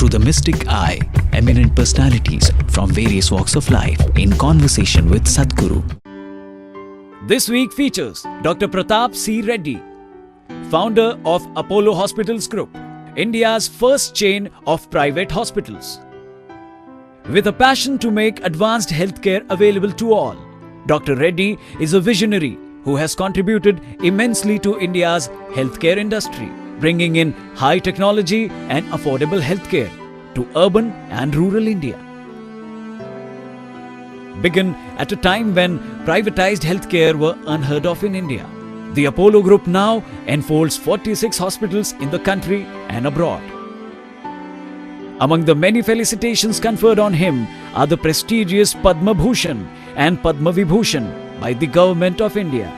through the mystic eye, eminent personalities from various walks of life in conversation with Sadhguru. This week features Dr. Prathap C. Reddy, founder of Apollo Hospitals Group, India's first chain of private hospitals. With a passion to make advanced healthcare available to all, Dr. Reddy is a visionary who has contributed immensely to India's healthcare industry, bringing in high technology and affordable healthcare to urban and rural India. Begun at a time when privatized healthcare were unheard of in India, the Apollo Group now enfolds 46 hospitals in the country and abroad. Among the many felicitations conferred on him are the prestigious Padma Bhushan and Padma Vibhushan by the Government of India.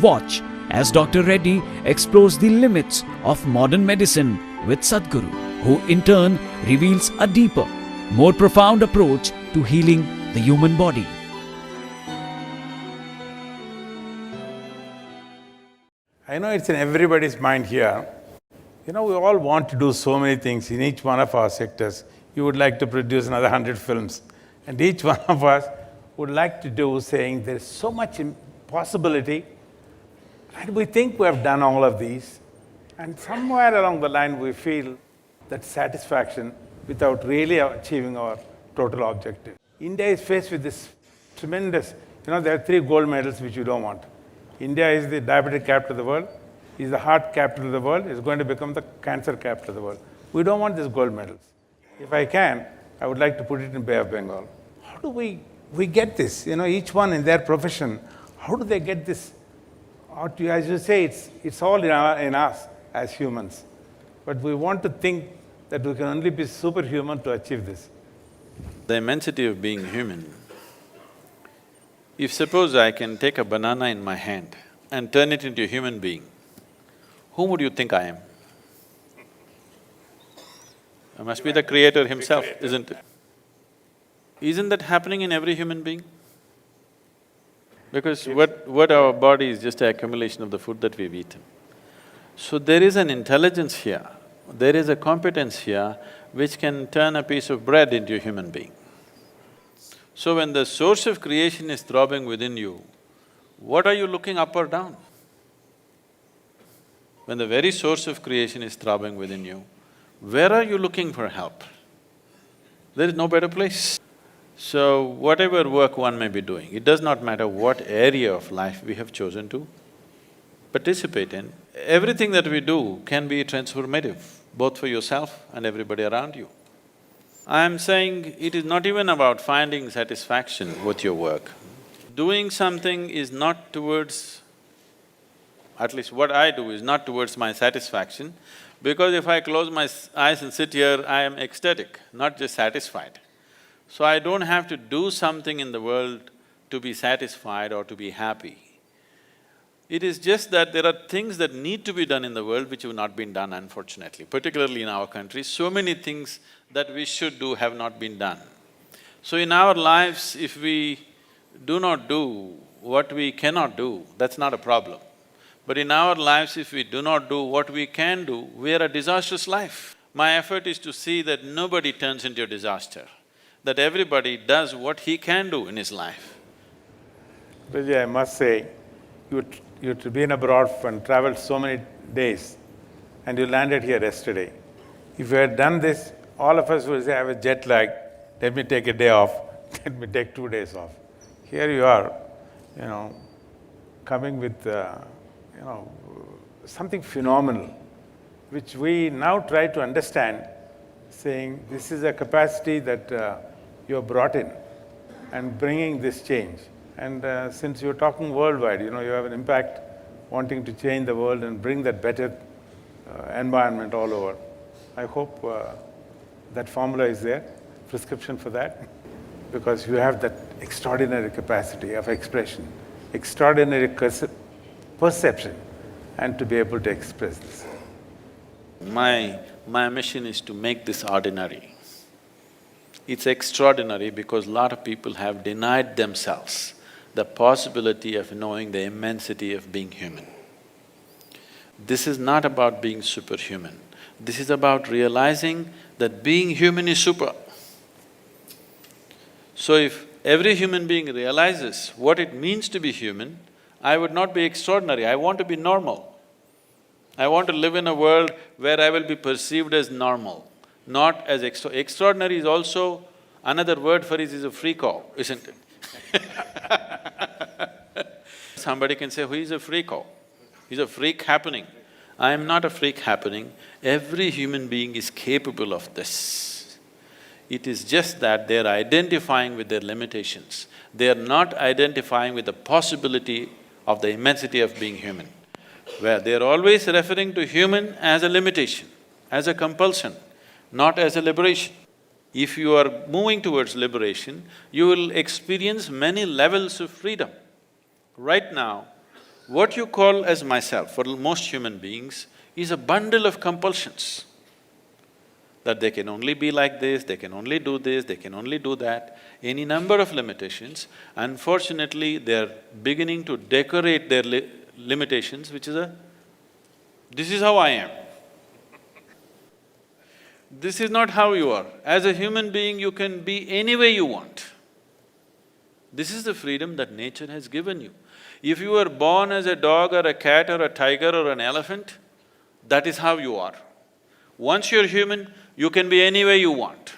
Watch as Dr. Reddy explores the limits of modern medicine with Sadhguru, who in turn reveals a deeper, more profound approach to healing the human body. I know it's in everybody's mind here. We all want to do so many things in each one of our sectors. You would like to produce another 100 films. And each one of us would like to do, saying there's so much possibility. And we think we have done all of these. And somewhere along the line, we feel that satisfaction without really achieving our total objective. India is faced with this tremendous, there are 3 gold medals which you don't want. India is the diabetic capital of the world, is the heart capital of the world, is going to become the cancer capital of the world. We don't want these gold medals. If I can, I would like to put it in Bay of Bengal. How do we get this? Each one in their profession, how do they get this? As you say, it's all in us as humans. But we want to think that we can only be superhuman to achieve this. The immensity of being human. If suppose I can take a banana in my hand and turn it into a human being, whom would you think I am? I must be the creator himself, isn't it? Isn't that happening in every human being? Because what our body is just an accumulation of the food that we've eaten. So there is an intelligence here, there is a competence here which can turn a piece of bread into a human being. So when the source of creation is throbbing within you, what are you looking up or down? When the very source of creation is throbbing within you, where are you looking for help? There is no better place. So whatever work one may be doing, it does not matter what area of life we have chosen to participate in, everything that we do can be transformative, both for yourself and everybody around you. I am saying it is not even about finding satisfaction with your work. Doing something is not towards, at least what I do is not towards my satisfaction, because if I close my eyes and sit here, I am ecstatic, not just satisfied. So I don't have to do something in the world to be satisfied or to be happy. It is just that there are things that need to be done in the world which have not been done, unfortunately, particularly in our country. So many things that we should do have not been done. So in our lives, if we do not do what we cannot do, that's not a problem. But in our lives, if we do not do what we can do, we are a disastrous life. My effort is to see that nobody turns into a disaster, that everybody does what he can do in his life. Vijay, I must say, you've been abroad and traveled so many days, and you landed here yesterday. If you had done this, all of us would say, I have a jet lag, let me take a day off, let me take 2 days off. Here you are, coming with, something phenomenal, which we now try to understand, saying this is a capacity that you have brought in and bringing this change. And since you're talking worldwide, you have an impact wanting to change the world and bring that better environment all over. I hope that formula is there, prescription for that, because you have that extraordinary capacity of expression, extraordinary perception, and to be able to express this. My mission is to make this ordinary. It's extraordinary because a lot of people have denied themselves the possibility of knowing the immensity of being human. This is not about being superhuman. This is about realizing that being human is super. So if every human being realizes what it means to be human, I would not be extraordinary, I want to be normal. I want to live in a world where I will be perceived as normal, not as extraordinary is also… another word for it is a freako, isn't it? Somebody can say, who is a freako? He's a freak happening. I am not a freak happening. Every human being is capable of this. It is just that they're identifying with their limitations. They're not identifying with the possibility of the immensity of being human, where they're always referring to human as a limitation, as a compulsion, not as a liberation. If you are moving towards liberation, you will experience many levels of freedom. Right now, what you call as myself, for most human beings, is a bundle of compulsions. That they can only be like this, they can only do this, they can only do that, any number of limitations. Unfortunately, they're beginning to decorate their limitations, which is this is how I am. This is not how you are. As a human being, you can be any way you want. This is the freedom that nature has given you. If you were born as a dog or a cat or a tiger or an elephant, that is how you are. Once you're human, you can be any way you want.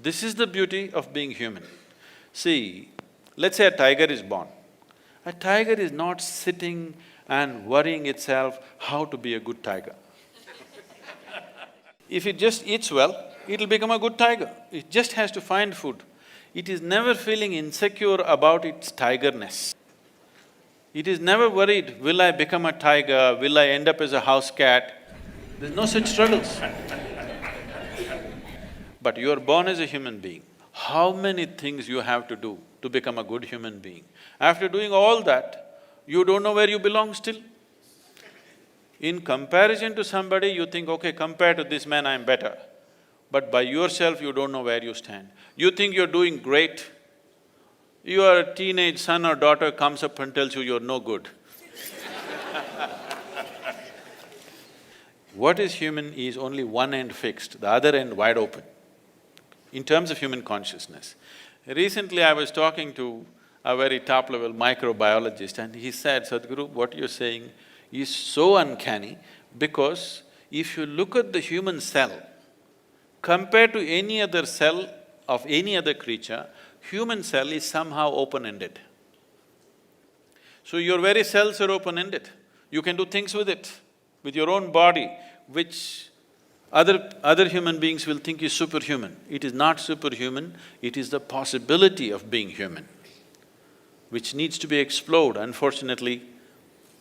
This is the beauty of being human. See, let's say a tiger is born. A tiger is not sitting and worrying itself how to be a good tiger. If it just eats well, it'll become a good tiger. It just has to find food. It is never feeling insecure about its tigerness. It is never worried, will I become a tiger, will I end up as a house cat? There's no such struggles. But you are born as a human being. How many things you have to do to become a good human being? After doing all that, you don't know where you belong still. In comparison to somebody, you think, okay, compared to this man, I'm better. But by yourself, you don't know where you stand. You think you're doing great. Your teenage son or daughter comes up and tells you you're no good. What is human is only one end fixed, the other end wide open, in terms of human consciousness. Recently, I was talking to a very top-level microbiologist and he said, Sadhguru, what you're saying is so uncanny because if you look at the human cell, compared to any other cell of any other creature, human cell is somehow open-ended. So your very cells are open-ended. You can do things with it, with your own body, which other human beings will think is superhuman. It is not superhuman, it is the possibility of being human, which needs to be explored. Unfortunately,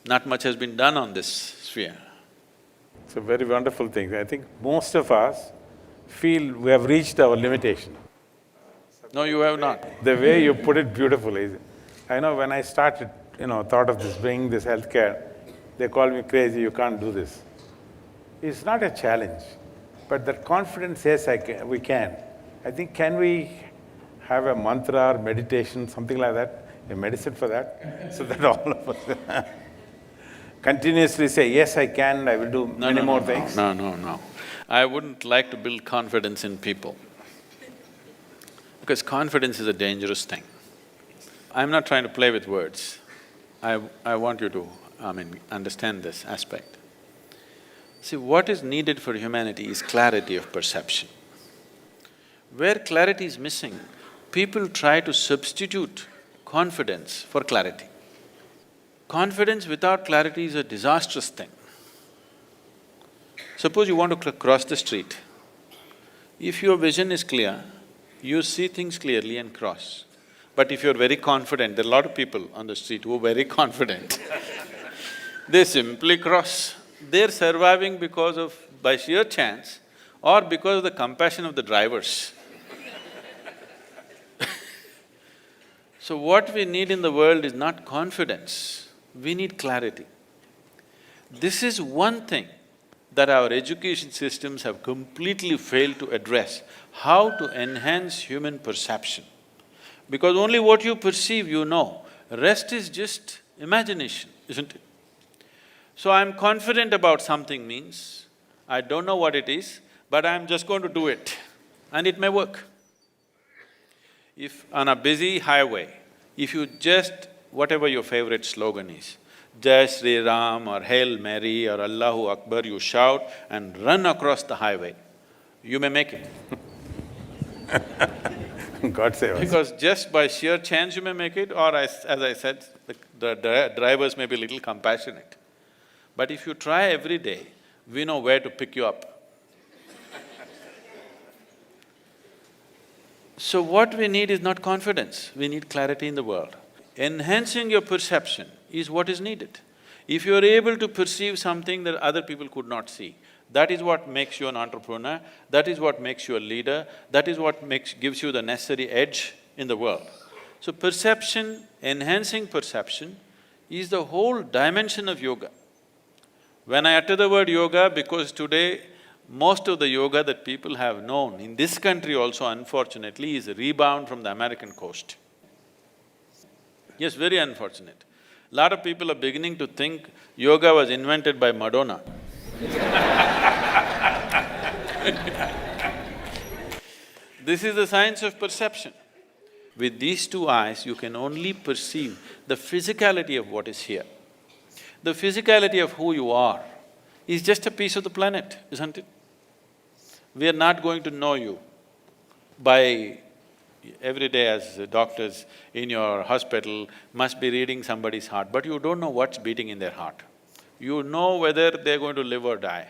not much has been done on this sphere. It's a very wonderful thing. I think most of us feel we have reached our limitation. No, you have not. The way you put it beautifully. I know when I started, thought of this, bringing this healthcare, they called me crazy, you can't do this. It's not a challenge, but that confidence says we can. I think, can we have a mantra or meditation, something like that, a medicine for that, so that all of us continuously say, yes, I can, I will do many more things? No. I wouldn't like to build confidence in people, because confidence is a dangerous thing. I'm not trying to play with words. I want you to, understand this aspect. See, what is needed for humanity is clarity of perception. Where clarity is missing, people try to substitute confidence for clarity. Confidence without clarity is a disastrous thing. Suppose you want to cross the street. If your vision is clear, you see things clearly and cross. But if you're very confident, there are a lot of people on the street who are very confident. They simply cross. They're surviving by sheer chance or because of the compassion of the drivers. So what we need in the world is not confidence, we need clarity. This is one thing that our education systems have completely failed to address, how to enhance human perception. Because only what you perceive you know, rest is just imagination, isn't it? So I'm confident about something means I don't know what it is, but I'm just going to do it, and it may work. If on a busy highway, if you just… whatever your favorite slogan is, Jai Sri Ram or Hail Mary or Allahu Akbar, you shout and run across the highway, you may make it. God save us. Because just by sheer chance you may make it, or as I said, the drivers may be a little compassionate. But if you try every day, we know where to pick you up. So what we need is not confidence, we need clarity in the world. Enhancing your perception is what is needed. If you are able to perceive something that other people could not see, that is what makes you an entrepreneur, that is what makes you a leader, that is what gives you the necessary edge in the world. So perception, enhancing perception is the whole dimension of yoga. When I utter the word yoga, because today most of the yoga that people have known in this country also unfortunately is a rebound from the American coast. Yes, very unfortunate. Lot of people are beginning to think yoga was invented by Madonna. This is the science of perception. With these two eyes, you can only perceive the physicality of what is here. The physicality of who you are is just a piece of the planet, isn't it? We are not going to know you by… every day as doctors in your hospital must be reading somebody's heart, but you don't know what's beating in their heart. You know whether they're going to live or die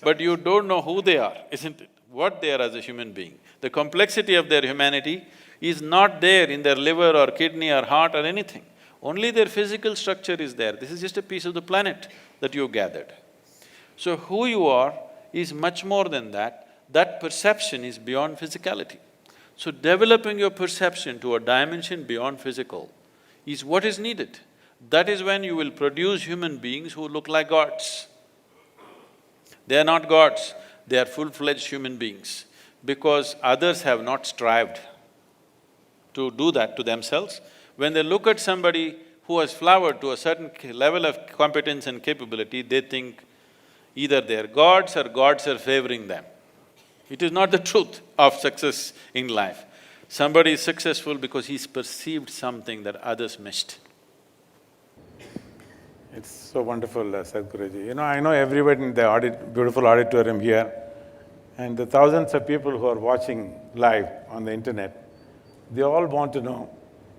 but you don't know who they are, isn't it? What they are as a human being. The complexity of their humanity is not there in their liver or kidney or heart or anything. Only their physical structure is there. This is just a piece of the planet that you've gathered. So who you are is much more than that. That perception is beyond physicality. So developing your perception to a dimension beyond physical is what is needed. That is when you will produce human beings who look like gods. They are not gods, they are full-fledged human beings, because others have not strived to do that to themselves. When they look at somebody who has flowered to a certain level of competence and capability, they think either they're gods or gods are favoring them. It is not the truth of success in life. Somebody is successful because he's perceived something that others missed. It's so wonderful, Sadhguruji. You know, I know everybody in the beautiful auditorium here, and the thousands of people who are watching live on the internet, they all want to know,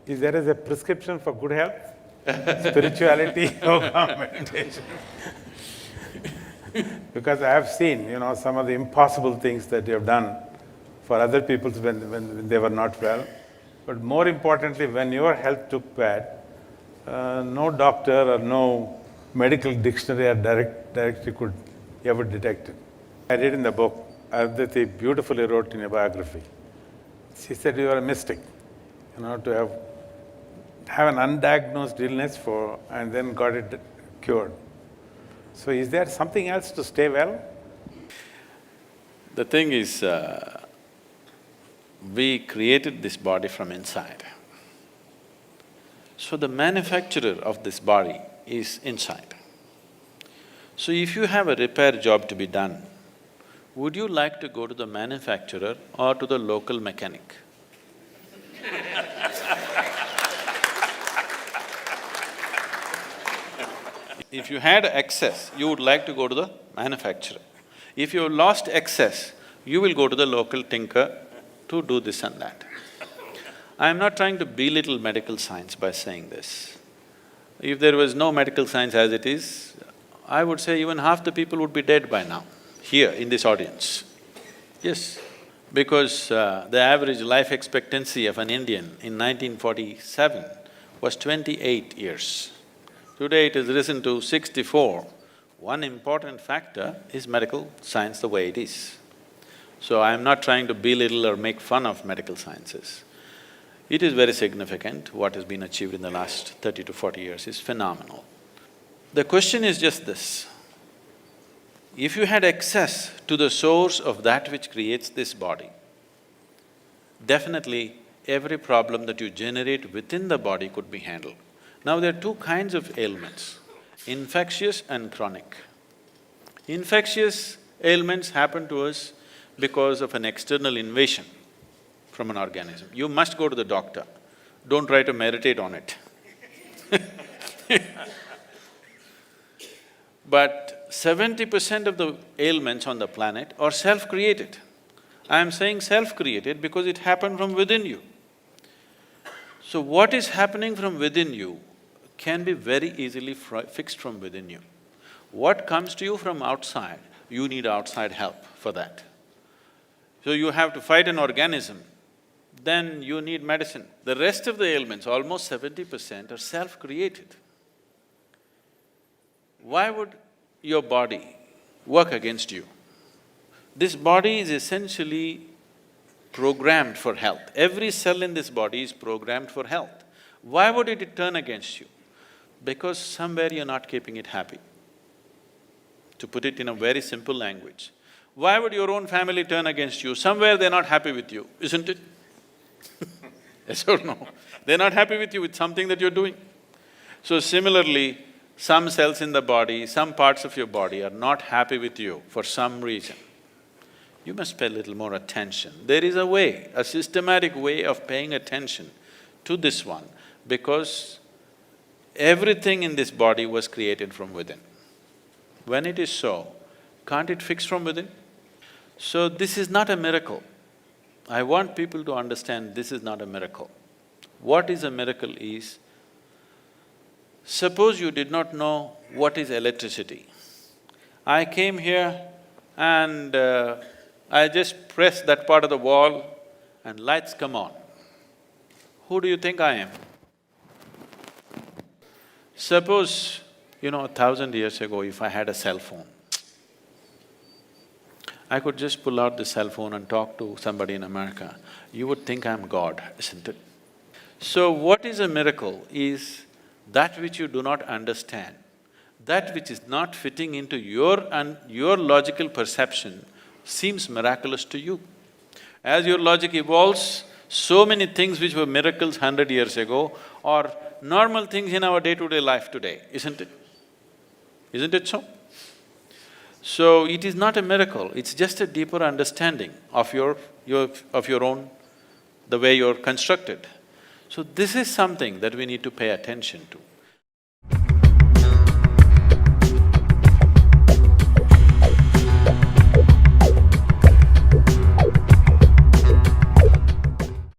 is there a prescription for good health? Spirituality, yoga, meditation. Because I have seen, some of the impossible things that you have done for other people when they were not well. But more importantly, when your health took bad, no doctor or no medical dictionary or directory could ever detect it. I read in the book, Aditi beautifully wrote in a biography. She said you are a mystic, to have an undiagnosed illness and then got it cured. So is there something else to stay well? The thing is, we created this body from inside. So the manufacturer of this body is inside. So if you have a repair job to be done, would you like to go to the manufacturer or to the local mechanic? If you had excess, you would like to go to the manufacturer. If you lost excess, you will go to the local tinker to do this and that. I am not trying to belittle medical science by saying this. If there was no medical science as it is, I would say even half the people would be dead by now, here in this audience. Yes, because the average life expectancy of an Indian in 1947 was 28 years. Today it has risen to 64. One important factor is medical science the way it is. So I am not trying to belittle or make fun of medical sciences. It is very significant. What has been achieved in the last 30 to 40 years is phenomenal. The question is just this: if you had access to the source of that which creates this body, definitely every problem that you generate within the body could be handled. Now there are two kinds of ailments, infectious and chronic. Infectious ailments happen to us because of an external invasion from an organism. You must go to the doctor. Don't try to meditate on it. But 70% of the ailments on the planet are self-created. I am saying self-created because it happened from within you. So what is happening from within you can be very easily fixed from within you. What comes to you from outside, you need outside help for that. So you have to fight an organism, then you need medicine. The rest of the ailments, almost 70%, are self-created. Why would your body work against you? This body is essentially programmed for health. Every cell in this body is programmed for health. Why would it turn against you? Because somewhere you're not keeping it happy. To put it in a very simple language, why would your own family turn against you? Somewhere they're not happy with you, isn't it? Yes or no? They're not happy with you with something that you're doing. So similarly, some cells in the body, some parts of your body are not happy with you for some reason. You must pay a little more attention. There is a way, a systematic way of paying attention to this one, because everything in this body was created from within. When it is so, can't it fix from within? So this is not a miracle. I want people to understand this is not a miracle. What is a miracle is, suppose you did not know what is electricity. I came here and I just press that part of the wall and lights come on. Who do you think I am? Suppose, 1,000 years ago, if I had a cell phone, I could just pull out the cell phone and talk to somebody in America. You would think I'm God, isn't it? So what is a miracle is that which you do not understand, that which is not fitting into your logical perception seems miraculous to you. As your logic evolves, so many things which were miracles 100 years ago are normal things in our day-to-day life today, isn't it? Isn't it so? So it is not a miracle, it's just a deeper understanding of your own, the way you're constructed. So this is something that we need to pay attention to.